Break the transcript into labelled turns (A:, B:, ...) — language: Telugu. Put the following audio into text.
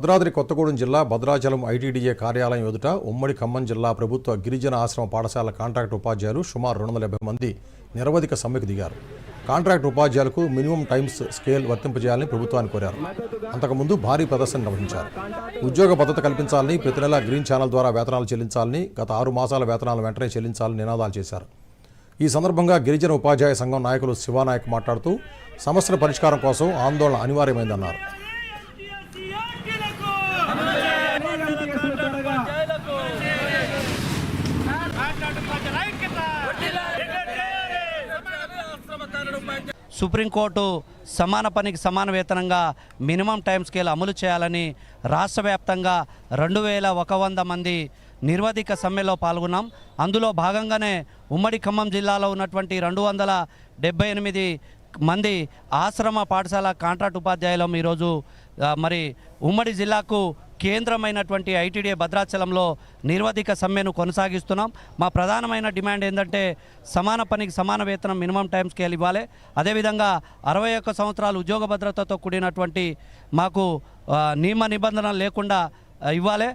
A: భద్రాద్రి కొత్తగూడెం జిల్లా భద్రాచలం ఐటీడీఏ కార్యాలయం ఎదుట ఉమ్మడి ఖమ్మం జిల్లా ప్రభుత్వ గిరిజన ఆశ్రమ పాఠశాల కాంట్రాక్ట్ ఉపాధ్యాయులు సుమారు 270 మంది నిరవధిక సమ్మెకు దిగారు. కాంట్రాక్ట్ ఉపాధ్యాయులకు మినిమం టైమ్స్ స్కేల్ వర్తింపజేయాలని ప్రభుత్వాన్ని కోరారు. అంతకుముందు భారీ ప్రదర్శన నిర్వహించారు. ఉద్యోగ భద్రత కల్పించాలని, ప్రతి నెలా గ్రీన్ ఛానల్ ద్వారా వేతనాలు చెల్లించాలని, గత 6 మాసాల వేతనాలు వెంటనే చెల్లించాలని నినాదాలు చేశారు. ఈ సందర్భంగా గిరిజన ఉపాధ్యాయ సంఘం నాయకులు శివానాయక్ మాట్లాడుతూ సమస్యల పరిష్కారం కోసం ఆందోళన అనివార్యమైందన్నారు.
B: సుప్రీంకోర్టు సమాన పనికి సమాన వేతనంగా మినిమం టైం స్కేల్ అమలు చేయాలని రాష్ట్ర వ్యాప్తంగా 2100 మంది నిర్వధిక సమ్మెలో పాల్గొన్నాం. అందులో భాగంగానే ఉమ్మడి ఖమ్మం జిల్లాలో ఉన్నటువంటి 278 మంది ఆశ్రమ పాఠశాల కాంట్రాక్ట్ ఉపాధ్యాయులం ఈరోజు మరి ఉమ్మడి జిల్లాకు కేంద్రమైనటువంటి ఐటీడీఏ భద్రాచలంలో నిర్వధిక సమ్మెను కొనసాగిస్తున్నాం. మా ప్రధానమైన డిమాండ్ ఏంటంటే సమాన పనికి సమాన వేతనం మినిమం టైం స్కేల్ ఇవ్వాలి. అదేవిధంగా 61 సంవత్సరాలు ఉద్యోగ భద్రతతో కూడినటువంటి మాకు నియమ నిబంధనలు లేకుండా ఇవ్వాలి.